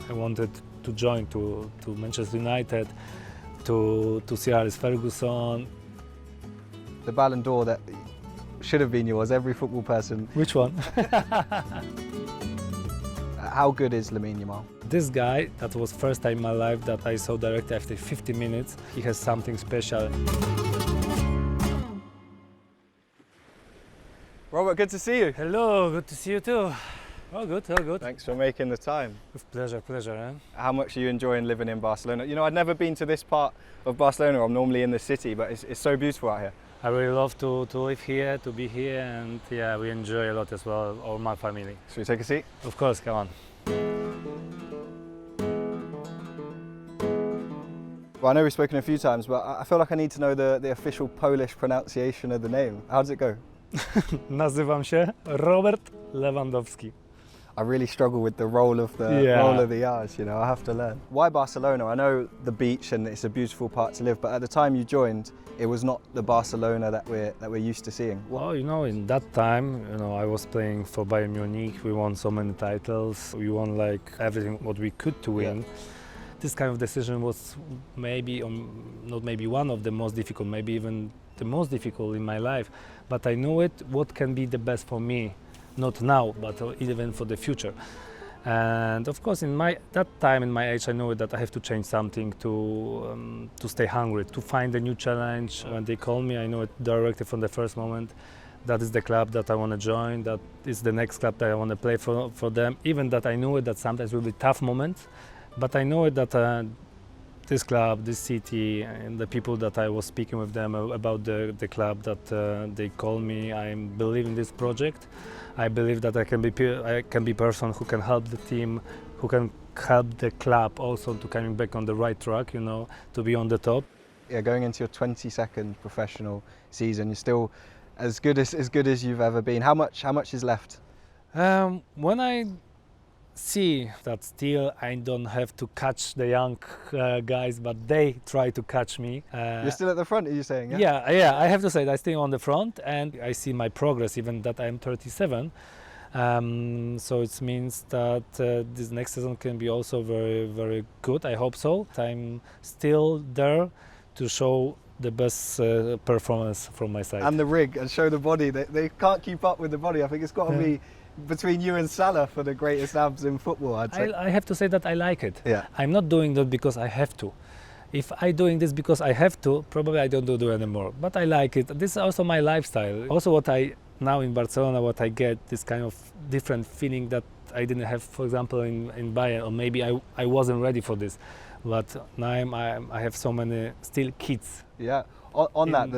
I wanted to join to Manchester United, to Sir Alex Ferguson. The Ballon d'Or that should have been yours, every football person. Which one? How good is Lamine Yamal? This guy, that was first time in my life that I saw directly after 50 minutes. He has something special. Robert, good to see you. Hello, good to see you too. All good, all good. Thanks for making the time. With pleasure, pleasure. Eh? How much are you enjoying living in Barcelona? You know, I'd never been to this part of Barcelona. I'm normally in the city, but it's so beautiful out here. I really love to live here, to be here, and yeah, we enjoy a lot as well, all my family. Should we take a seat? Of course, come on. Well, I know we've spoken a few times, but I feel like I need to know the official Polish pronunciation of the name. How does it go? Nazywam się Robert Lewandowski. I really struggle with the roll of the R's, you know, I have to learn. Why Barcelona? I know the beach and it's a beautiful part to live, but at the time you joined, it was not the Barcelona that we're used to seeing. Well, you know, in that time, you know, I was playing for Bayern Munich. We won so many titles. We won like everything what we could to win. Yeah. This kind of decision was maybe, not maybe one of the most difficult, maybe even the most difficult in my life. But I knew what can be the best for me. Not now, but even for the future. And of course, that time in my age, I knew that I have to change something to stay hungry, to find a new challenge. When they called me, I knew it directly from the first moment. That is the club that I want to join. That is the next club that I want to play for them. Even that I knew that sometimes will be tough moments, but I know that this club, this city, and the people that I was speaking with them about the club, that they call me. I believe in this project. I believe that I can be person who can help the team, who can help the club also to coming back on the right track, you know, to be on the top. Yeah, going into your 22nd professional season, you're still as good as you've ever been. How much is left? When I see that still I don't have to catch the young guys, but they try to catch me. You're still at the front, are you saying? Yeah? Yeah, I have to say that I stay on the front and I see my progress, even that I'm 37. So it means that this next season can be also very, very good. I hope so. I'm still there to show the best performance from my side. And the rig, and show the body. They can't keep up with the body. I think it's got to be between you and Salah for the greatest abs in football, I'd say. I have to say that I like it. Yeah. I'm not doing that because I have to. If I'm doing this because I have to, probably I don't do it anymore. But I like it. This is also my lifestyle. Also what now in Barcelona, what I get, this kind of different feeling that I didn't have, for example, in Bayern, or maybe I wasn't ready for this. But now I have so many still kids. Yeah. On that,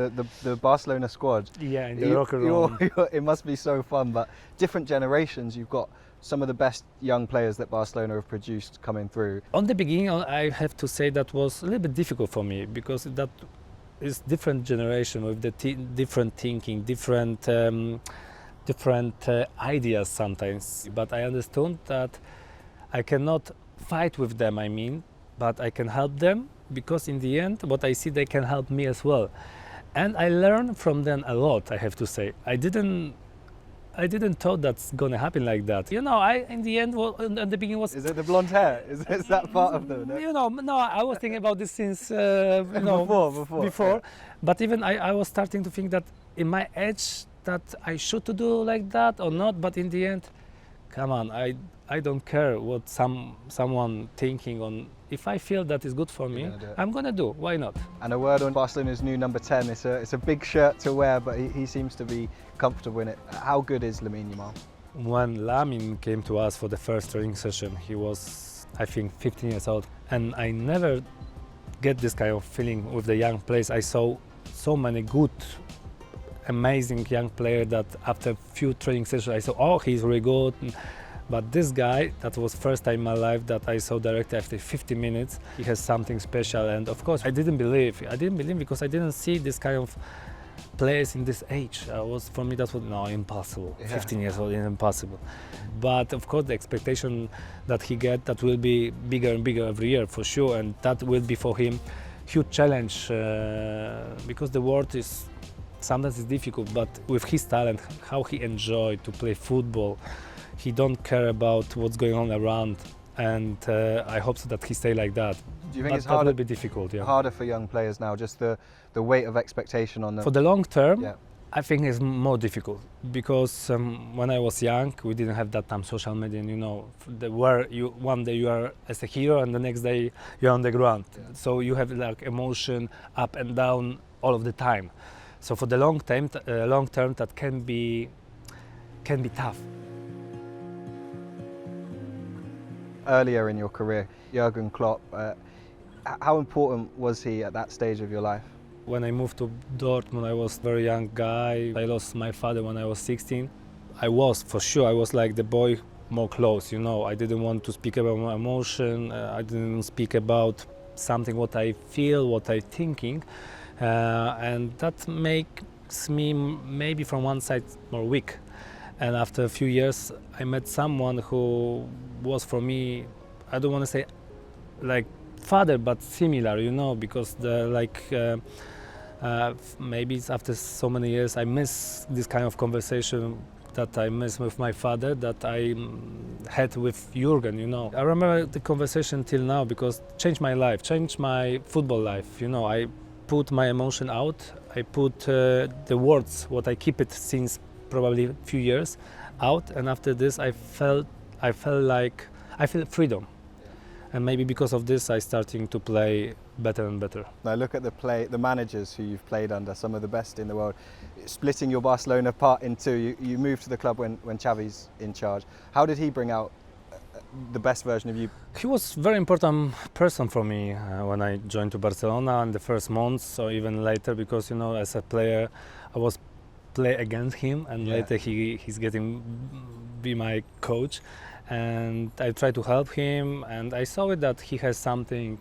the Barcelona squad. Yeah, in the locker room. It must be so fun, but different generations, you've got some of the best young players that Barcelona have produced coming through. On the beginning, I have to say that was a little bit difficult for me, because that is different generation with the different thinking, different ideas sometimes. But I understood that I cannot fight with them, but I can help them, because in the end, what I see, they can help me as well. And I learned from them a lot, I have to say. I didn't thought that's gonna happen like that. You know, in the end, at the beginning was... Is it the blonde hair? Is that part of the... You know, no, I was thinking about this since, before. But even I was starting to think that in my age, that I should do like that or not, but in the end, come on, I don't care what someone thinking on. If I feel that is good for me, I'm gonna do. Why not? And a word on Barcelona's new number 10. It's a big shirt to wear, but he seems to be comfortable in it. How good is Lamine Yamal? When Lamine came to us for the first training session, he was, I think, 15 years old, and I never get this kind of feeling with the young players. I saw so many good, amazing young players that after a few training sessions, I saw, oh, he's really good. But this guy, that was first time in my life that I saw directly after 50 minutes. He has something special, and of course I didn't believe because I didn't see this kind of players in this age. For me that was impossible. Yeah. 15 years old, impossible. But of course the expectation that he get, that will be bigger and bigger every year for sure, and that will be for him huge challenge, because the world is sometimes difficult, but with his talent, how he enjoyed to play football. He don't care about what's going on around. and I hope so that he stay like that. Do you think But it's that will harder, be difficult? Yeah. harder for young players now, just the weight of expectation on them? For the long term, Yeah. I think it's more difficult because when I was young, we didn't have that time social media. And, where you one day you are as a hero and the next day you're on the ground. Yeah. So you have like emotion up and down all of the time. So for the long term, that can be tough. Earlier in your career, Jurgen Klopp, how important was he at that stage of your life? When I moved to Dortmund, I was a very young guy. I lost my father when I was 16. I was like the boy more close, I didn't want to speak about my emotion. I didn't speak about something what I feel, what I'm thinking. And that makes me maybe from one side more weak. And after a few years, I met someone who was for me, I don't want to say like father, but similar, because maybe it's after so many years I miss this kind of conversation that I miss with my father that I had with Jurgen, I remember the conversation till now because it changed my life, changed my football life, I put my emotion out, I put the words, what I keep it since probably a few years out, and after this I feel freedom. And maybe because of this, I starting to play better and better. Now look at the managers who you've played under, some of the best in the world. Splitting your Barcelona part in two, you moved to the club when Xavi's in charge. How did he bring out the best version of you? He was a very important person for me when I joined to Barcelona in the first months or even later, because as a player, I was play against him, and later he's getting be my coach. And I try to help him, and I saw it that he has something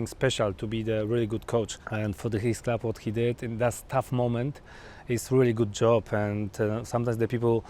special to be the really good coach. And for his club, what he did in that tough moment is really good job. And sometimes the people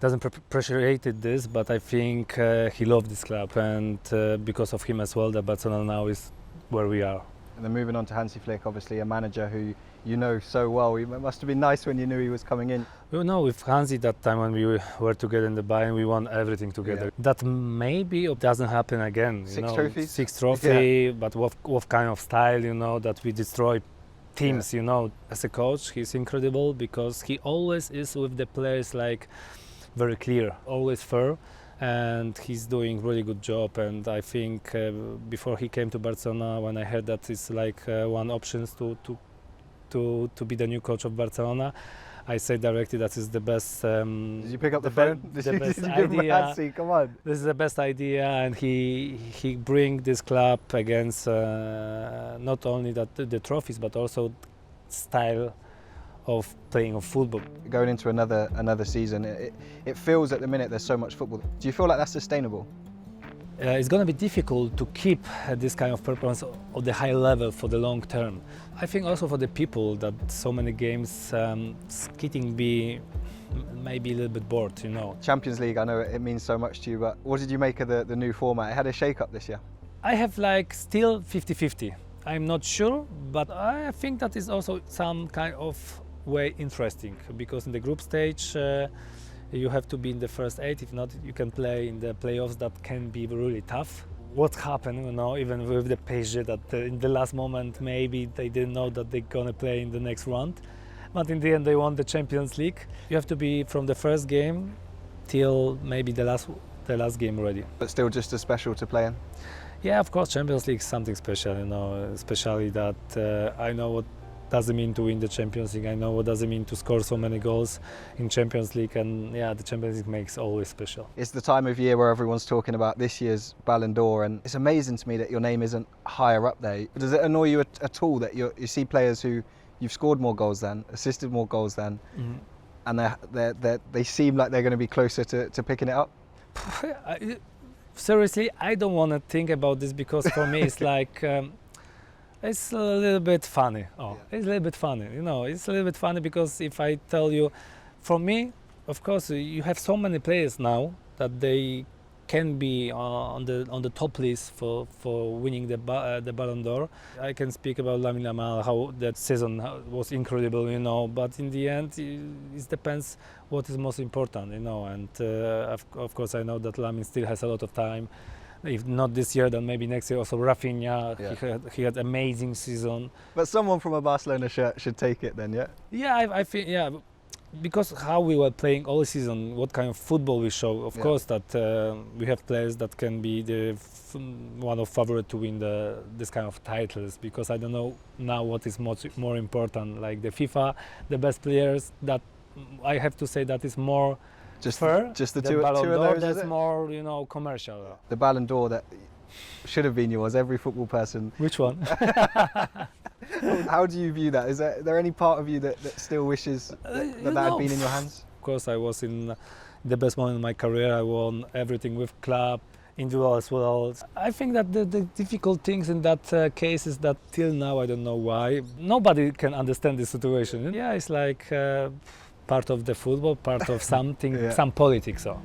doesn't appreciate this, but I think he loved this club, and because of him as well, that Barcelona now is where we are. And then moving on to Hansi Flick, obviously a manager who you know so well. It must have been nice when you knew he was coming in. With Hansi that time when we were together in the Bayern, we won everything together. Yeah. That maybe doesn't happen again. Six trophies? Six trophy, but what kind of style, that we destroy teams, As a coach, he's incredible because he always is with the players like very clear, always fair. And he's doing really good job, and I think before he came to Barcelona, when I heard that it's like one option to be the new coach of Barcelona, I said directly that is the best. Did you pick up the phone? Did you give him a Hansi? Come on. This is the best idea, and he bring this club against not only the trophies but also style of playing of football. Going into another season, it feels at the minute there's so much football. Do you feel like that's sustainable? It's going to be difficult to keep this kind of performance of the high level for the long term. I think also for the people that so many games getting be maybe a little bit bored, Champions League, I know it means so much to you, but what did you make of the new format? It had a shake-up this year. I have still 50-50. I'm not sure, but I think that is also some kind of way interesting, because in the group stage you have to be in the first 8. If not, you can play in the playoffs. That can be really tough. What happened, even with the PSG, that in the last moment maybe they didn't know that they're gonna play in the next round, but in the end they won the Champions League. You have to be from the first game till maybe the last game ready. But still just as special to play in? Yeah, of course, Champions League is something special, especially that I know what does it mean to win the Champions League. I know what does it mean to score so many goals in Champions League, and the Champions League makes always special. It's the time of year where everyone's talking about this year's Ballon d'Or, and it's amazing to me that your name isn't higher up there. Does it annoy you at all that you see players who you've scored more goals than, assisted more goals than, and they seem like they're going to be closer to picking it up? Seriously, I don't want to think about this, because for me it's like it's a little bit funny. It's a little bit funny, It's a little bit funny because if I tell you, for me, of course, you have so many players now that they can be on the top list for winning the Ballon d'Or. I can speak about Lamine Yamal, how that season was incredible, But in the end, it depends what is most important, And of course, I know that Lamine still has a lot of time, If not this year, then maybe next year. Also Rafinha, Yeah. he had amazing season. But someone from a Barcelona shirt should take it then, yeah? Yeah, I think, yeah, because how we were playing all season, what kind of football we show, of course that we have players that can be one of favorite to win this kind of titles, because I don't know now what is much more important, like the FIFA, the best players, that I have to say that is more fair. Just the Ballon two of d'Or, those, that's is it? more, you know, commercial. The Ballon d'Or that should have been yours, every football person. Which one? How do you view that? Is there any part of you that still wishes that had been in your hands? Of course, I was in the best moment in my career. I won everything with club, individual as well. I think that the difficult things in that case is that till now I don't know why nobody can understand the situation. Yeah, it's like part of the football, part of something, some politics. So.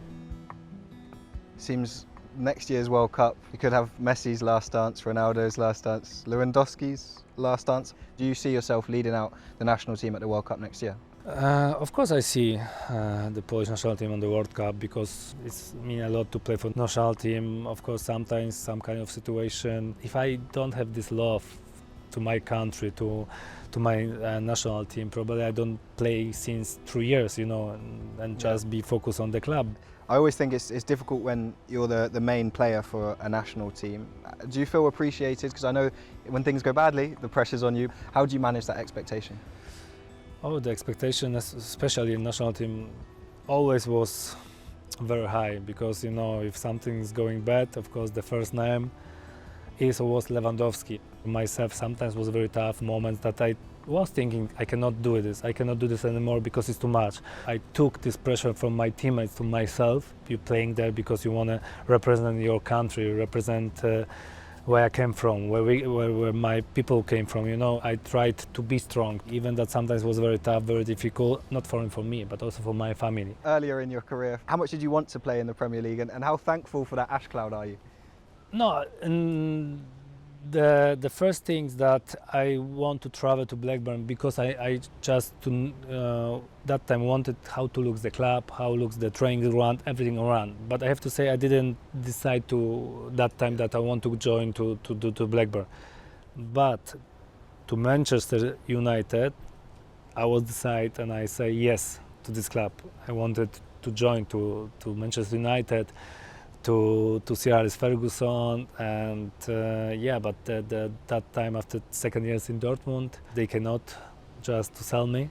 Seems next year's World Cup, you could have Messi's last dance, Ronaldo's last dance, Lewandowski's last dance. Do you see yourself leading out the national team at the World Cup next year? Of course I see the Polish national team on the World Cup, because it's mean a lot to play for national team. Of course, sometimes some kind of situation, if I don't have this love to my country, to my national team, probably I don't play since 3 years, you know, and just be focused on the club. I always think it's difficult when you're the main player for a national team. Do you feel appreciated? Because I know when things go badly, the pressure's on you. How do you manage that expectation? Oh, the expectation, especially in national team, always was very high, because, you know, if something is going bad, of course, the first name is or was Lewandowski. Myself sometimes was very tough moments that I was thinking I cannot do this anymore because it's too much. I took this pressure from my teammates to myself. You're playing there because you want to represent your country, represent where I came from, where my people came from. You know, I tried to be strong, even that sometimes was very tough, very difficult, not only for me, but also for my family. Earlier in your career, how much did you want to play in the Premier League, and how thankful for that ash cloud are you? No, the first thing is that I want to travel to Blackburn, because I just that time wanted how to look the club, how looks the training ground, everything around. But I have to say I didn't decide to that time that I want to join to Blackburn. But to Manchester United, I was decide and I say yes to this club. I wanted to join to Manchester United, to see Alex Ferguson, and but that time after second years in Dortmund, they cannot just to sell me,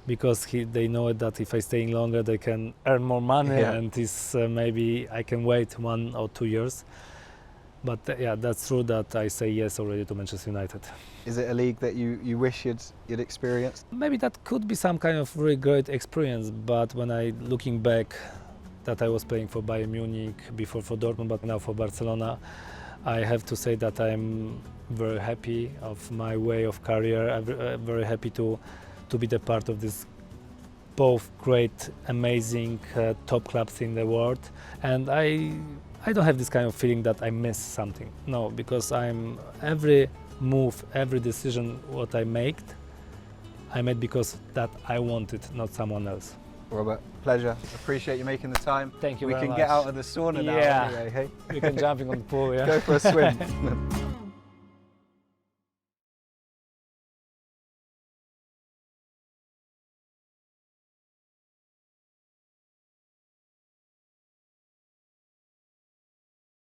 because they know that if I stay longer they can earn more money, and this maybe I can wait 1 or 2 years. But that's true that I say yes already to Manchester United. Is it a league that you wish you'd experienced? Maybe that could be some kind of really great experience, but when I looking back, that I was playing for Bayern Munich, before for Dortmund, but now for Barcelona, I have to say that I'm very happy of my way of career. I'm very happy to be the part of this both great, amazing top clubs in the world. And I don't have this kind of feeling that I miss something. No, because every move, every decision what I made because that I wanted, not someone else. Robert, pleasure. Appreciate you making the time. Thank you very much. We can get out of the sauna now anyway, hey? We can jump in on the pool, yeah? Go for a swim.